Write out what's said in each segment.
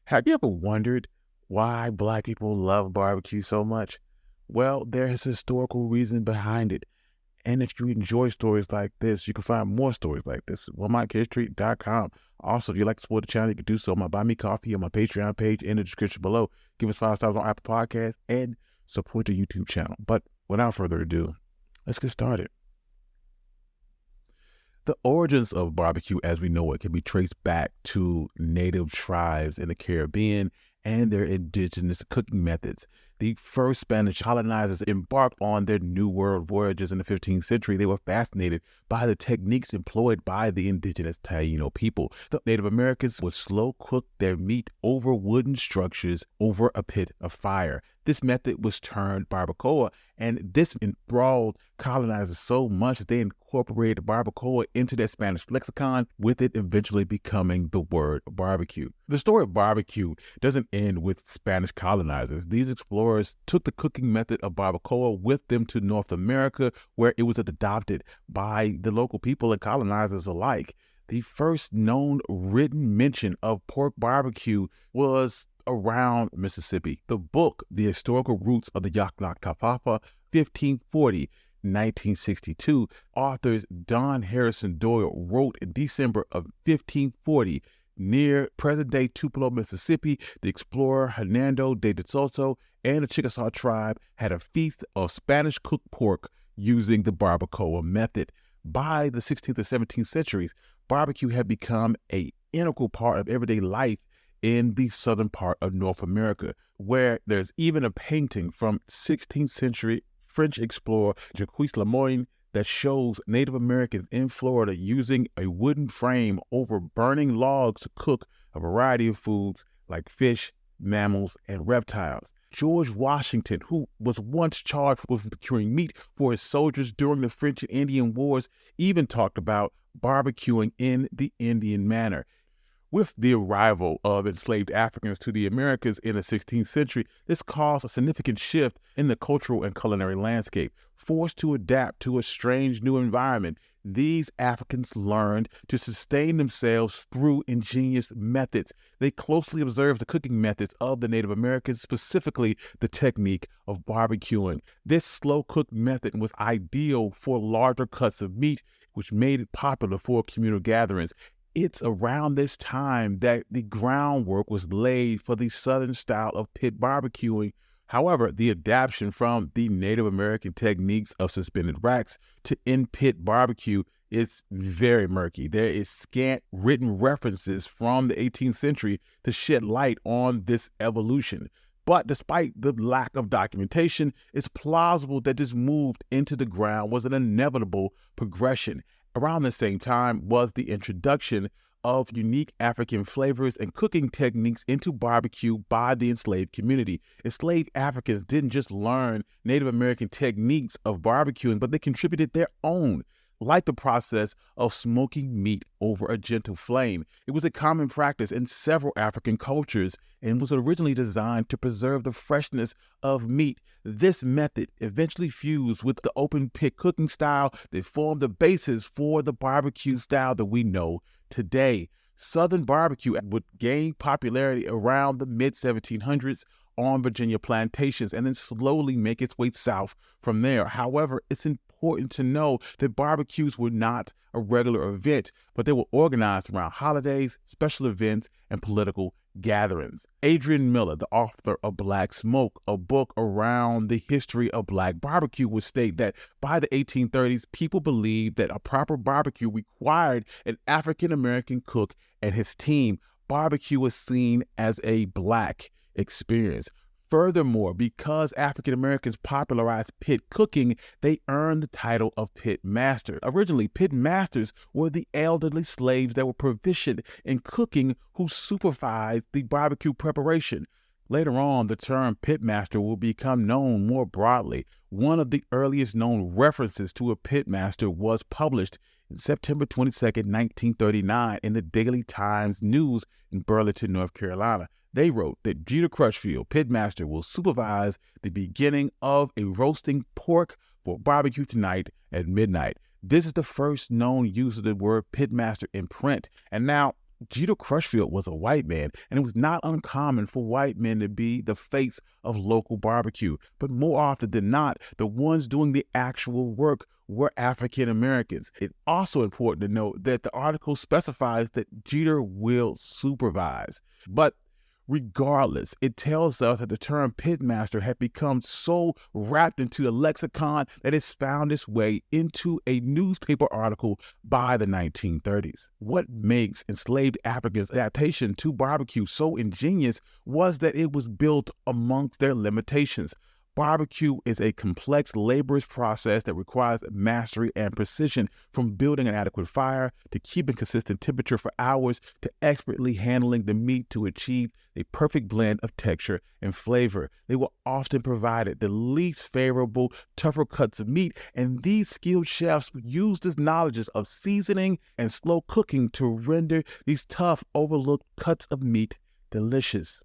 Have you ever wondered why Black people love barbecue so much? Well, there's a historical reason behind it. And if you enjoy stories like this, you can find more stories like this at WillMikeHistory.com. Also, if you'd like to support the channel, you can do so on my Buy Me Coffee on my Patreon page in the description below. Give us 5 stars on Apple Podcasts and support the YouTube channel. But without further ado, let's get started. The origins of barbecue as we know it can be traced back to native tribes in the Caribbean and their indigenous cooking methods. The first Spanish colonizers embarked on their New World voyages in the 15th century. They were fascinated by the techniques employed by the indigenous Taino people. The Native Americans would slow cook their meat over wooden structures over a pit of fire. This method was termed barbacoa, and this enthralled colonizers so much that they incorporated barbacoa into their Spanish lexicon, with it eventually becoming the word barbecue. The story of barbecue doesn't end with Spanish colonizers. These explorers took the cooking method of barbacoa with them to North America, where it was adopted by the local people and colonizers alike. The first known written mention of pork barbecue was around Mississippi. The book, The Historical Roots of the Yaknak Tapapa, 1540, 1962, authors Don Harrison Doyle wrote in December of 1540, near present-day Tupelo, Mississippi, the explorer Hernando de Soto and the Chickasaw tribe had a feast of Spanish cooked pork using the barbacoa method. By the 16th and 17th centuries, barbecue had become an integral part of everyday life in the southern part of North America, where there's even a painting from 16th century French explorer Jacques Lemoyne that shows Native Americans in Florida using a wooden frame over burning logs to cook a variety of foods like fish, mammals, and reptiles. George Washington, who was once charged with procuring meat for his soldiers during the French and Indian Wars, even talked about barbecuing in the Indian manner. With the arrival of enslaved Africans to the Americas in the 16th century, this caused a significant shift in the cultural and culinary landscape. Forced to adapt to a strange new environment, these Africans learned to sustain themselves through ingenious methods. They closely observed the cooking methods of the Native Americans, specifically the technique of barbecuing. This slow-cooked method was ideal for larger cuts of meat, which made it popular for communal gatherings. It's around this time that the groundwork was laid for the Southern style of pit barbecuing. However, the adaptation from the Native American techniques of suspended racks to in-pit barbecue is very murky. There is scant written references from the 18th century to shed light on this evolution. But despite the lack of documentation, it's plausible that this move into the ground was an inevitable progression. Around the same time was the introduction of unique African flavors and cooking techniques into barbecue by the enslaved community. Enslaved Africans didn't just learn Native American techniques of barbecuing, but they contributed their own, like the process of smoking meat over a gentle flame. It was a common practice in several African cultures and was originally designed to preserve the freshness of meat. This method eventually fused with the open pit cooking style that formed the basis for the barbecue style that we know today. Southern barbecue would gain popularity around the mid-1700s on Virginia plantations and then slowly make its way south from there. However, it's important to know that barbecues were not a regular event, but they were organized around holidays, special events, and political gatherings. Adrian Miller, the author of Black Smoke, a book around the history of Black barbecue, would state that by the 1830s, people believed that a proper barbecue required an African-American cook and his team. Barbecue was seen as a Black experience. Furthermore, because African Americans popularized pit cooking, they earned the title of pit master. Originally, pit masters were the elderly slaves that were proficient in cooking who supervised the barbecue preparation. Later on, the term pit master will become known more broadly. One of the earliest known references to a pit master was published on September 22nd, 1939 in the Daily Times News in Burlington, North Carolina. They wrote that Jeter Crutchfield, pitmaster, will supervise the beginning of a roasting pork for barbecue tonight at midnight. This is the first known use of the word pitmaster in print. And now Jeter Crushfield was a white man, and it was not uncommon for white men to be the face of local barbecue. But more often than not, the ones doing the actual work were African Americans. It's also important to note that the article specifies that Jeter will supervise. But regardless, it tells us that the term pitmaster had become so wrapped into the lexicon that it's found its way into a newspaper article by the 1930s. What makes enslaved Africans' adaptation to barbecue so ingenious was that it was built amongst their limitations. Barbecue is a complex, laborious process that requires mastery and precision, from building an adequate fire to keeping consistent temperature for hours to expertly handling the meat to achieve a perfect blend of texture and flavor. They were often provided the least favorable, tougher cuts of meat, and these skilled chefs used this knowledge of seasoning and slow cooking to render these tough, overlooked cuts of meat delicious.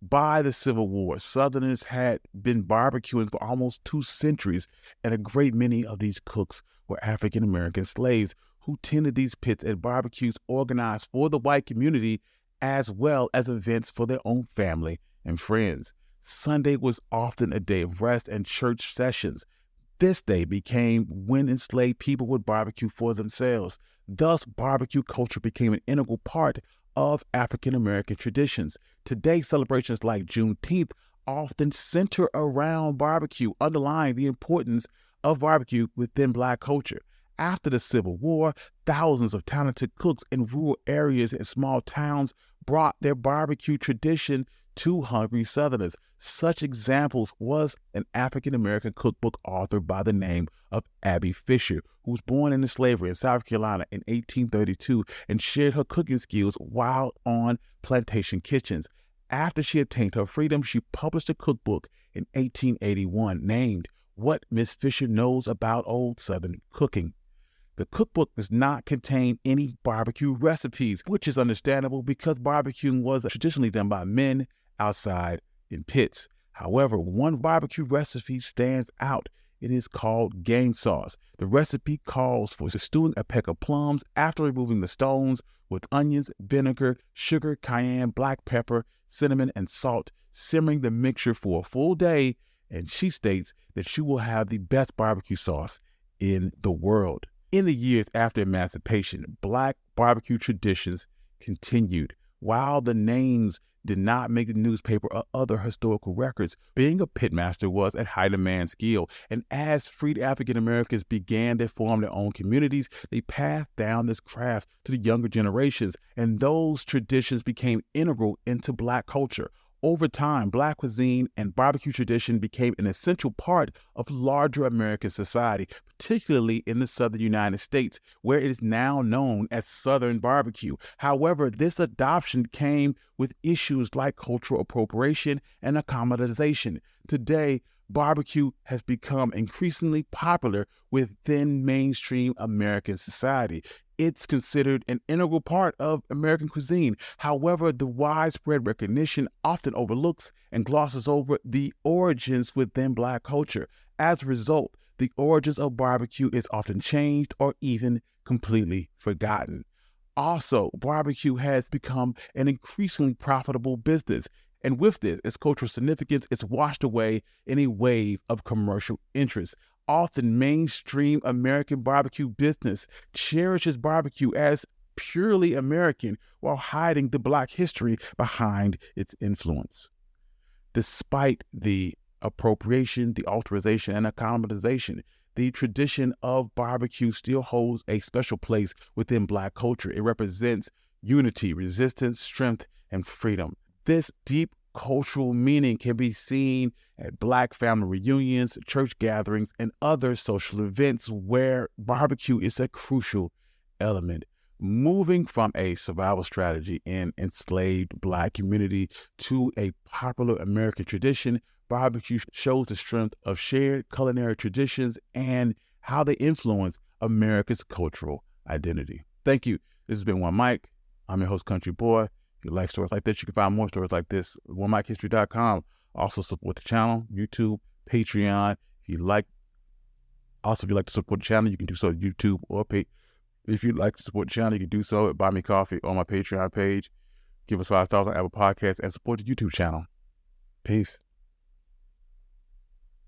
By the Civil War, Southerners had been barbecuing for almost 2 centuries, and a great many of these cooks were African American slaves who tended these pits and barbecues organized for the white community, as well as events for their own family and friends. Sunday was often a day of rest and church sessions. This day became when enslaved people would barbecue for themselves. Thus, barbecue culture became an integral part of African American traditions. Today, celebrations like Juneteenth often center around barbecue, underlying the importance of barbecue within Black culture. After the Civil War, thousands of talented cooks in rural areas and small towns brought their barbecue tradition to hungry Southerners. Such examples was an African American cookbook author by the name of Abby Fisher, who was born into slavery in South Carolina in 1832 and shared her cooking skills while on plantation kitchens. After she obtained her freedom, she published a cookbook in 1881 named What Miss Fisher Knows About Old Southern Cooking. The cookbook does not contain any barbecue recipes, which is understandable because barbecuing was traditionally done by men outside in pits. However, one barbecue recipe stands out. It is called game sauce. The recipe calls for stewing a peck of plums after removing the stones with onions, vinegar, sugar, cayenne, black pepper, cinnamon, and salt, simmering the mixture for a full day, and she states that she will have the best barbecue sauce in the world. In the years after emancipation, Black barbecue traditions continued. While the names did not make the newspaper or other historical records, being a pitmaster was at high demand skill. And as freed African Americans began to form their own communities, they passed down this craft to the younger generations, and those traditions became integral into Black culture. Over time, Black cuisine and barbecue tradition became an essential part of larger American society, particularly in the Southern United States, where it is now known as Southern barbecue. However, this adoption came with issues like cultural appropriation and accommodation. Today, barbecue has become increasingly popular within mainstream American society. It's considered an integral part of American cuisine. However, the widespread recognition often overlooks and glosses over the origins within Black culture. As a result, the origins of barbecue is often changed or even completely forgotten. Also, barbecue has become an increasingly profitable business. And with this, its cultural significance is washed away in a wave of commercial interest. Often mainstream American barbecue business cherishes barbecue as purely American while hiding the Black history behind its influence. Despite the appropriation, the alteration, and accommodation, the tradition of barbecue still holds a special place within Black culture. It represents unity, resistance, strength, and freedom. This deep cultural meaning can be seen at Black family reunions, church gatherings, and other social events where barbecue is a crucial element. Moving from a survival strategy in enslaved Black community to a popular American tradition, barbecue shows the strength of shared culinary traditions and how they influence America's cultural identity. Thank you. This has been One Mic. I'm your host, Country Boy. If you like stories like this, you can find more stories like this at OneMicHistory.com. Also support the channel, YouTube, Patreon. If you like to support the channel, you can do so at YouTube or If you'd like to support the channel, you can do so at Buy Me Coffee on my Patreon page. Give us 5 stars on Apple Podcasts and support the YouTube channel. Peace.